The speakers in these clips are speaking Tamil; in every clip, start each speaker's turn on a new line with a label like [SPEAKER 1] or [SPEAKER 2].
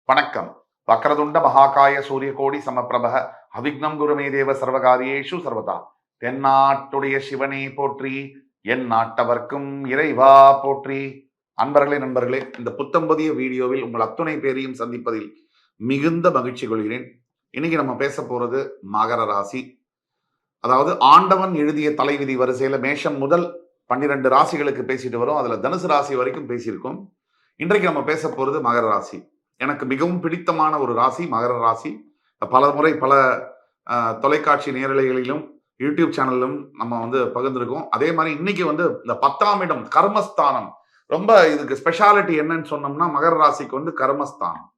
[SPEAKER 1] வணக்கம். வக்ரதுண்ட மகாகாய சூரியகோடி சமப்பிரப அவிக்னம் குருமே தேவ சர்வகாரியேஷு சர்வதா. தென்னாட்டுடைய சிவனே போற்றி, என் நாட்டவர்க்கும் இறைவா போற்றி. அன்பர்களே, நண்பர்களே, இந்த புத்தம்பதிய வீடியோவில் உங்கள் அத்துணை பேரையும் சந்திப்பதில் மிகுந்த மகிழ்ச்சி கொள்கிறேன். இன்னைக்கு நம்ம பேச போறது மகர ராசி. அதாவது ஆண்டவன் எழுதிய தலைவிதி வரிசையில மேஷம் முதல் 12 ராசிகளுக்கு பேசிட்டு வரும். அதுல தனுசு ராசி வரைக்கும் பேசியிருக்கோம். இன்றைக்கு நம்ம பேச போறது மகர ராசி. எனக்கு மிகவும் பிடித்தமான ஒரு ராசி மகர ராசி. பல முறை பல தொலைக்காட்சி நேரலைகளிலும் யூடியூப் சேனலிலும் நம்ம பகிர்ந்திருக்கோம். அதே மாதிரி இன்னைக்கு இந்த 10ஆம் இடம் கர்மஸ்தானம். ரொம்ப இதுக்கு ஸ்பெஷாலிட்டி என்னன்னு சொன்னோம்னா, மகர ராசிக்கு கர்மஸ்தானம்.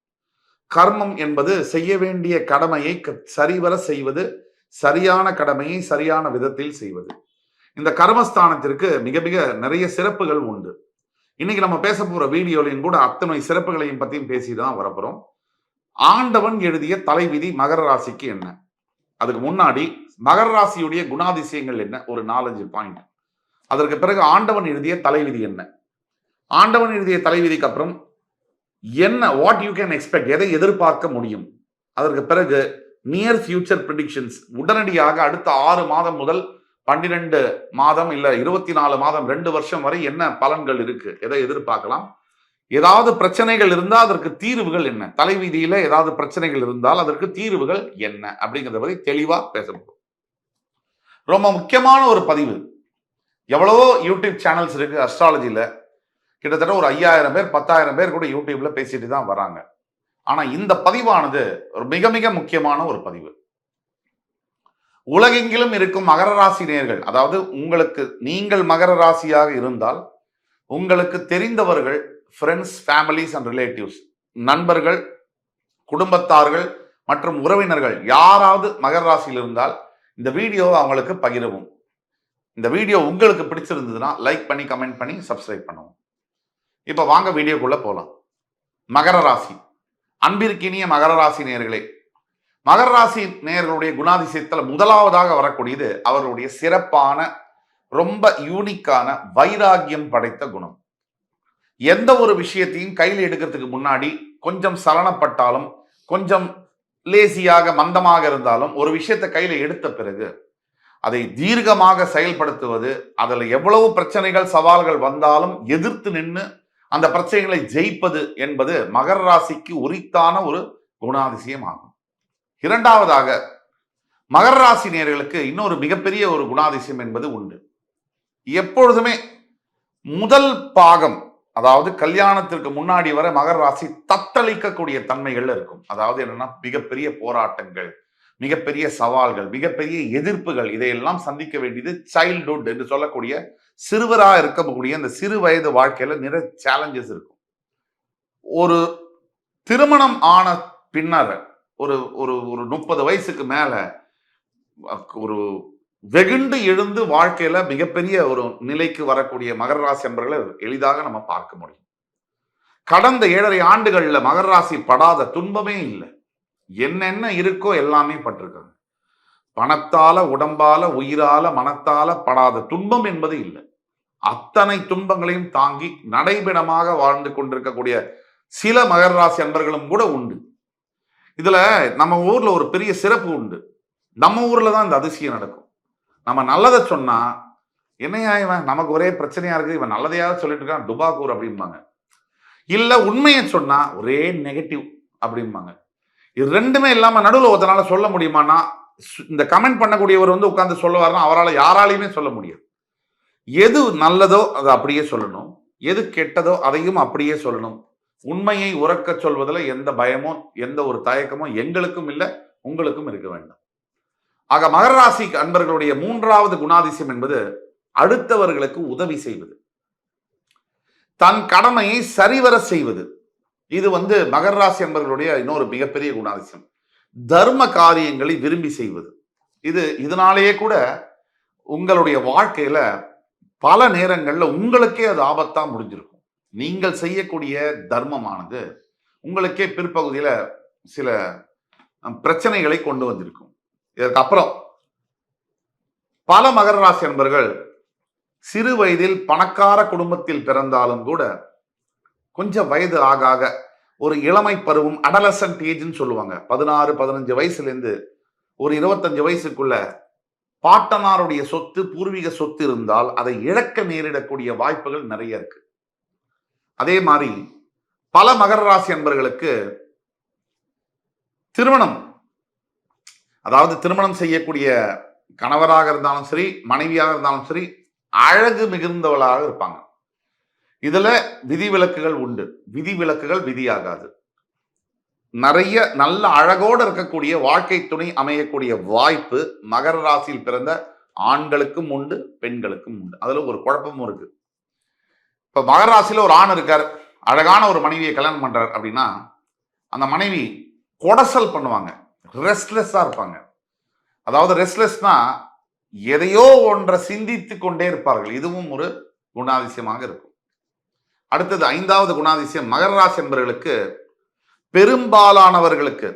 [SPEAKER 1] கர்மம் என்பது செய்ய வேண்டிய கடமையை சரிவர செய்வது, சரியான கடமையை சரியான விதத்தில் செய்வது. இந்த கர்மஸ்தானத்திற்கு மிக மிக நிறைய சிறப்புகள் உண்டு. இன்னைக்கு நம்ம பேச போற வீடியோலையும் கூட அத்தனை சிறப்புகளையும் பத்தியும் பேசிதான் வரப்போறோம். ஆண்டவன் எழுதிய தலைவிதி மகர ராசிக்கு என்ன, அதுக்கு முன்னாடி மகர ராசியுடைய குணாதிசயங்கள் என்ன, ஒரு 4-5 பாயிண்ட். அதற்கு பிறகு ஆண்டவன் எழுதிய தலைவிதி என்ன, ஆண்டவன் எழுதிய தலைவிதிக்கு அப்புறம் என்ன, வாட் யூ கேன் எக்ஸ்பெக்ட், எதை எதிர்பார்க்க முடியும். அதற்கு பிறகு நியர் ஃபியூச்சர் ப்ரெடிக்ஷன்ஸ், உடனடியாக அடுத்த 6 மாதம் முதல் 12 மாதம் இல்ல 24 மாதம் 2 வருஷம் வரை என்ன பலன்கள் இருக்கு, எதை எதிர்பார்க்கலாம், ஏதாவது பிரச்சனைகள் இருந்தால் அதற்கு தீர்வுகள் என்ன, தலைவிதியில ஏதாவது பிரச்சனைகள் இருந்தால் அதற்கு தீர்வுகள் என்ன அப்படிங்கிறத பத்தி தெளிவா பேசப்படும். ரொம்ப முக்கியமான ஒரு பதிவு. எவ்வளவோ யூடியூப் சேனல்ஸ் இருக்கு அஸ்ட்ராலஜில. கிட்டத்தட்ட ஒரு 5000 பேர் 10,000 பேர் கூட யூடியூப்ல பேசிட்டு தான் வராங்க. ஆனா இந்த பதிவானது ஒரு மிக மிக முக்கியமான ஒரு பதிவு. உலகெங்கிலும் இருக்கும் மகர ராசி நேயர்கள், அதாவது நீங்கள் மகர ராசியாக இருந்தால் உங்களுக்கு தெரிந்தவர்கள், ஃப்ரெண்ட்ஸ், ஃபேமிலிஸ் அண்ட் ரிலேட்டிவ்ஸ், நண்பர்கள், குடும்பத்தார்கள் மற்றும் உறவினர்கள் யாராவது மகர ராசியில் இருந்தால் இந்த வீடியோவை அவங்களுக்கு பகிரவும். இந்த வீடியோ உங்களுக்கு பிடிச்சிருந்ததுன்னா லைக் பண்ணி கமெண்ட் பண்ணி சப்ஸ்கிரைப் பண்ணுவோம். இப்ப வாங்க வீடியோக்குள்ள போலாம். மகர ராசி. அன்பிற்கினிய மகர ராசி நேயர்களே, மகர ராசி நேயர்களுடைய குணாதிசயத்தில் முதலாவதாக வரக்கூடியது அவர்களுடைய சிறப்பான, ரொம்ப யூனிக்கான வைராகியம் படைத்த குணம். எந்த ஒரு விஷயத்தையும் கையில் எடுக்கிறதுக்கு முன்னாடி கொஞ்சம் சலனப்பட்டாலும், கொஞ்சம் லேசியாக மந்தமாக இருந்தாலும், ஒரு விஷயத்தை கையில எடுத்த பிறகு அதை தீர்க்கமாக செயல்படுத்துவது, அதில் எவ்வளவு பிரச்சனைகள் சவால்கள் வந்தாலும் எதிர்த்து நின்று அந்த பிரச்சனைகளை ஜெயிப்பது என்பது மகர ராசிக்கு உரித்தான ஒரு குணாதிசயம் ஆகும். இரண்டாவதாக மகர ராசி நேயர்களுக்கு இன்னொரு மிகப்பெரிய ஒரு குணாதிசயம் என்பது உண்டு. எப்பொழுதுமே முதல் பாகம், அதாவது கல்யாணத்திற்கு முன்னாடி வரை மகர ராசி தத்தளிக்கக்கூடிய தன்மைகள் இருக்கும். அதாவது என்னன்னா, மிகப்பெரிய போராட்டங்கள், மிகப்பெரிய சவால்கள், மிகப்பெரிய எதிர்ப்புகள், இதையெல்லாம் சந்திக்க வேண்டியது சைல்ட்ஹுட் என்று சொல்லக்கூடிய சிறுவராக இருக்கக்கூடிய அந்த சிறு வயது வாழ்க்கையில நிறைய சேலஞ்சஸ் இருக்கும். ஒரு திருமணம் ஆன பின்னர் ஒரு ஒரு ஒரு 30 வயசுக்கு மேல ஒரு வெகுண்டு எழுந்து வாழ்க்கையில மிகப்பெரிய ஒரு நிலைக்கு வரக்கூடிய மகர ராசி என்பவர்களை எளிதாக நம்ம பார்க்க முடியும். கடந்த 7.5 ஆண்டுகள்ல மகர ராசி படாத துன்பமே இல்லை. என்னென்ன இருக்கோ எல்லாமே பட்டிருக்காங்க. பணத்தால, உடம்பால, உயிரால, மனத்தால படாத துன்பம் என்பது இல்லை. அத்தனை துன்பங்களையும் தாங்கி நடைபெணமாக வாழ்ந்து கொண்டிருக்கக்கூடிய சில மகர ராசி அன்பர்களும் கூட உண்டு. இதுல நம்ம ஊர்ல ஒரு பெரிய சிறப்பு உண்டு. நம்ம ஊர்ல தான் இந்த அதிசயம் நடக்கும். நம்ம நல்லதை சொன்னா, என்னையா இவன், நமக்கு ஒரே பிரச்சனையா இருக்கு, இவன் நல்லதையாவது சொல்லிட்டு இருக்கான், டுபாக்கூர் அப்படிம்பாங்க. இல்ல உண்மையை சொன்னா ஒரே நெகட்டிவ் அப்படிம்பாங்க. இது ரெண்டுமே இல்லாம நடுவில் ஒருத்தனால சொல்ல முடியுமானா, இந்த கமெண்ட் பண்ணக்கூடியவர் உட்கார்ந்து சொல்லுவாருன்னா அவரால் யாராலையுமே சொல்ல முடியாது. எது நல்லதோ அதை அப்படியே சொல்லணும், எது கெட்டதோ அதையும் அப்படியே சொல்லணும். உண்மையை உறக்க சொல்வதில் எந்த பயமோ எந்த ஒரு தயக்கமோ எங்களுக்கும் இல்லை, உங்களுக்கும் இருக்க வேண்டாம். ஆக மகர ராசி அன்பர்களுடைய 3வது குணாதிசயம் என்பது அடுத்தவர்களுக்கு உதவி செய்வது, தன் கடமையை சரிவர செய்வது. இது மகர ராசி அன்பர்களுடைய இன்னொரு மிகப்பெரிய குணாதிசயம். தர்ம காரியங்களை விரும்பி செய்வது. இதனாலேயே கூட உங்களுடைய வாழ்க்கையில பல நேரங்கள்ல உங்களுக்கே அது ஆபத்தா முடிஞ்சிருக்கும். நீங்கள் செய்யக்கூடிய தர்மமானது உங்களுக்கே பிற்பகுதியில சில பிரச்சனைகளை கொண்டு வந்திருக்கும். இதற்கு அப்புறம் பல மகர ராசி அன்பர்கள் சிறு வயதில் பணக்கார குடும்பத்தில் பிறந்தாலும் கூட கொஞ்சம் வயது ஆக ஆக ஒரு இளமை பருவம், அடலசன்ட் ஏஜ்னு சொல்லுவாங்க. 16, 15 வயசுல இருந்து ஒரு 25 வயசுக்குள்ள பாட்டனாருடைய சொத்து, பூர்வீக சொத்து இருந்தால் அதை இழக்க நேரிடக்கூடிய வாய்ப்புகள் நிறைய இருக்கு. அதே மாதிரி பல மகர ராசி அன்பர்களுக்கு திருமணம், அதாவது திருமணம் செய்யக்கூடிய கணவராக இருந்தாலும் சரி, மனைவியாக இருந்தாலும் சரி, அழகு மிகுந்தவளாக இருப்பாங்க. இதுல விதிவிலக்குகள் உண்டு. விதிவிலக்குகள் விதியாகாது. நிறைய நல்ல அழகோடு இருக்கக்கூடிய வாழ்க்கை துணை அமையக்கூடிய வாய்ப்பு மகர ராசியில் பிறந்த ஆண்களுக்கும் உண்டு, பெண்களுக்கும் உண்டு. அதுல ஒரு குழப்பமும் இருக்கு. இப்ப மகர ராசியில ஒரு ஆண் இருக்கார், அழகான ஒரு மனைவியை கல்யாணம் பண்றார் அப்படின்னா, அந்த மனைவி கொடசல் பண்ணுவாங்க, ரெஸ்ட்லெஸ்ஸா இருப்பாங்க. அதாவது ரெஸ்ட்லெஸ்னா எதையோ ஒன்றை சிந்தித்து கொண்டே இருப்பார்கள். இதுவும் ஒரு குணாதிசயமாக இருக்கும். அடுத்தது 5வது குணாதிசயம், மகர ராசி என்பவர்களுக்கு பெரும்பாலானவர்களுக்கு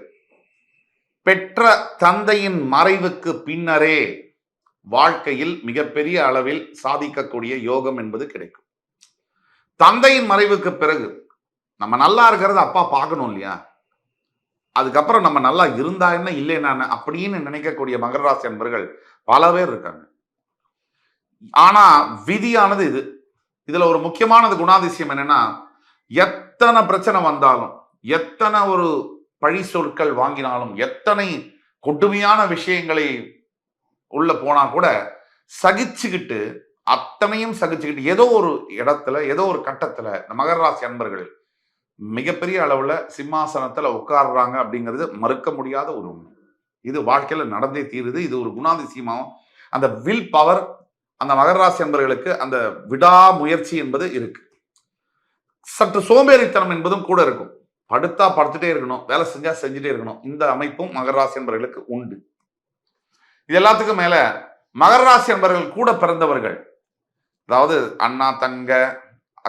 [SPEAKER 1] பெற்ற தந்தையின் மறைவுக்கு பின்னரே வாழ்க்கையில் மிகப்பெரிய அளவில் சாதிக்கக்கூடிய யோகம் என்பது கிடைக்கும். தந்தையின் மறைவுக்கு பிறகு நம்ம நல்லா இருக்கிறத அப்பா பார்க்கணும் இல்லையா, அதுக்கப்புறம் நம்ம நல்லா இருந்தா என்ன இல்லைன்னா அப்படின்னு நினைக்கக்கூடிய மகர ராசி என்பவர்கள் பல பேர் இருக்காங்க. ஆனா விதியானது இது. இதுல ஒரு முக்கியமானது குணாதிசயம் என்னன்னா, எத்தனை பிரச்சனை வந்தாலும், எத்தனை ஒரு பழி சொற்கள் வாங்கினாலும், எத்தனை கொடுமையான விஷயங்களை உள்ள போனா கூட சகிச்சுக்கிட்டு, அத்தனையும் சகிச்சுக்கிட்டு ஏதோ ஒரு இடத்துல, ஏதோ ஒரு கட்டத்துல மகர ராசி அன்பர்கள் மிகப்பெரிய அளவுல சிம்மாசனத்துல உட்கார்றாங்க அப்படிங்கிறது மறுக்க முடியாத ஒரு உண்மை. இது வாழ்க்கையில நடந்தே தீருது. இது ஒரு குணாதிசயமாகும். அந்த வில் பவர் அந்த மகர ராசி அன்பர்களுக்கு, அந்த விடாமுயற்சி என்பது இருக்கு. சற்று சோம்பேறித்தனம் என்பதும் கூட இருக்கும். படுத்தா படுத்துட்டே இருக்கணும், வேலை செஞ்சா செஞ்சுட்டே இருக்கணும். இந்த அமைப்பும் மகர ராசி அன்பர்களுக்கு உண்டு. இது எல்லாத்துக்கும் மேல மகர ராசி அன்பர்கள் கூட பிறந்தவர்கள், அதாவது அண்ணா, தங்க,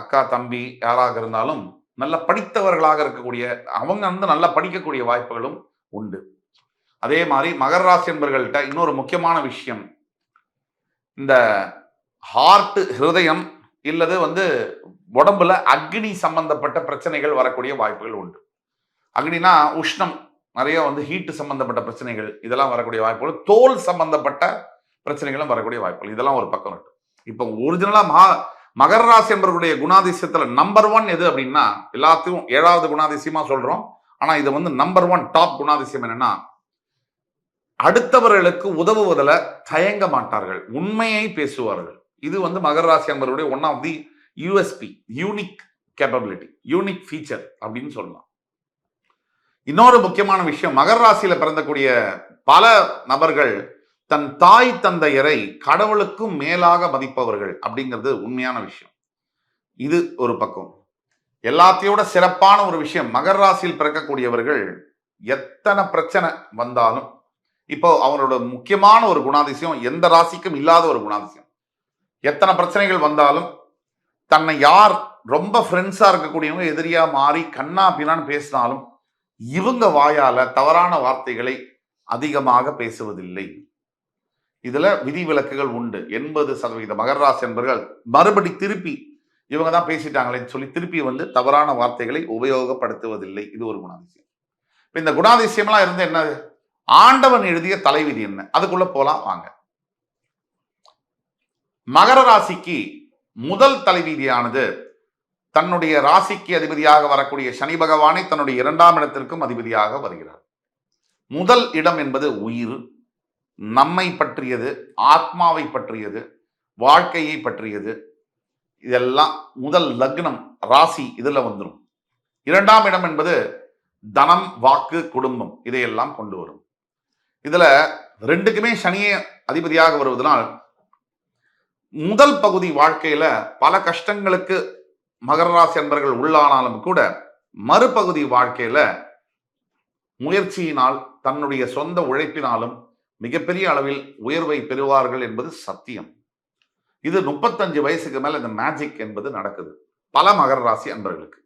[SPEAKER 1] அக்கா, தம்பி யாராக இருந்தாலும் நல்ல படித்தவர்களாக இருக்கக்கூடிய அவங்க நல்லா படிக்கக்கூடிய வாய்ப்புகளும் உண்டு. அதே மாதிரி மகர ராசி அன்பர்கள்ட்ட இன்னொரு முக்கியமான விஷயம், இந்த ஹார்ட், ஹிருதயம் இல்லது உடம்புல அக்னி சம்பந்தப்பட்ட பிரச்சனைகள் வரக்கூடிய வாய்ப்புகள் உண்டு. அக்னினா உஷ்ணம், நிறைய ஹீட் சம்பந்தப்பட்ட பிரச்சனைகள், இதெல்லாம் வரக்கூடிய வாய்ப்புகள். தோல் சம்பந்தப்பட்ட பிரச்சனைகளும் வரக்கூடிய வாய்ப்புகள். இதெல்லாம் ஒரு பக்கம் இருக்கு. இப்ப ஒரிஜினலா மகர ராசி என்பவர்களுடைய குணாதிசயத்துல நம்பர் 1 எது அப்படின்னா, எல்லாத்தையும் 7வது குணாதிசயமா சொல்றோம். ஆனா இது நம்பர் 1 டாப் குணாதிசயம் என்னன்னா, அடுத்தவர்களுக்கு உதவுவதில் தயங்க மாட்டார்கள், உண்மையை பேசுவார்கள். இது மகர ராசி என்பவருடைய one of the USB, unique capability, unique feature அப்படின்னு சொல்லலாம். இன்னொரு முக்கியமான விஷயம், மகர ராசியில பிறந்தக்கூடிய பல நபர்கள் தன் தாய் தந்தையரை கடவுளுக்கும் மேலாக மதிப்பவர்கள் அப்படிங்கிறது உண்மையான விஷயம். இது ஒரு பக்கம். எல்லாத்தையோட சிறப்பான ஒரு விஷயம், மகர ராசியில் பிறக்கக்கூடியவர்கள் எத்தனை பிரச்சனை வந்தாலும், இப்போ அவங்களோட முக்கியமான ஒரு குணாதிசயம், எந்த ராசிக்கும் இல்லாத ஒரு குணாதிசயம், எத்தனை பிரச்சனைகள் வந்தாலும் தன்னை யார் ரொம்ப ஃப்ரெண்ட்ஸா இருக்கக்கூடியவங்க எதிரியா மாறி கண்ணா பின்னான்னு பேசினாலும் இவங்க வாயால தவறான வார்த்தைகளை அதிகமாக பேசுவதில்லை. இதுல விதிவிலக்குகள் உண்டு. 80% மகர ராசி என்பவர்கள் மறுபடி திருப்பி இவங்க தான் பேசிட்டாங்களேன்னு சொல்லி திருப்பி தவறான வார்த்தைகளை உபயோகப்படுத்துவதில்லை. இது ஒரு குணாதிசயம். இந்த குணாதிசயம்லாம் இருந்து என்ன, ஆண்டவன் எழுதிய தலைவிதி என்ன, அதுக்குள்ள போலாம் வாங்க. மகர ராசிக்கு முதல் தலைவிதியானது தன்னுடைய ராசிக்கு அதிபதியாக வரக்கூடிய சனி பகவானை தன்னுடைய 2ஆம் இடத்திற்கும் அதிபதியாக வருகிறார். முதல் இடம் என்பது உயிர், நம்மை பற்றியது, ஆத்மாவை பற்றியது, வாழ்க்கையை பற்றியது. இதெல்லாம் முதல் லக்னம் ராசி இதுல வந்துடும். 2ஆம் இடம் என்பது தனம், வாக்கு, குடும்பம், இதையெல்லாம் கொண்டு வரும். இதுல ரெண்டுக்குமே சனியே அதிபதியாக வருவதனால் முதல் பகுதி வாழ்க்கையில பல கஷ்டங்களுக்கு மகர ராசி அன்பர்கள் உள்ளானாலும் கூட மறுபகுதி வாழ்க்கையில முயற்சியினால், தன்னுடைய சொந்த உழைப்பினாலும் மிகப்பெரிய அளவில் உயர்வை பெறுவார்கள் என்பது சத்தியம். இது 35 வயசுக்கு மேல இந்த மேஜிக் என்பது நடக்குது பல மகர ராசி அன்பர்களுக்கு.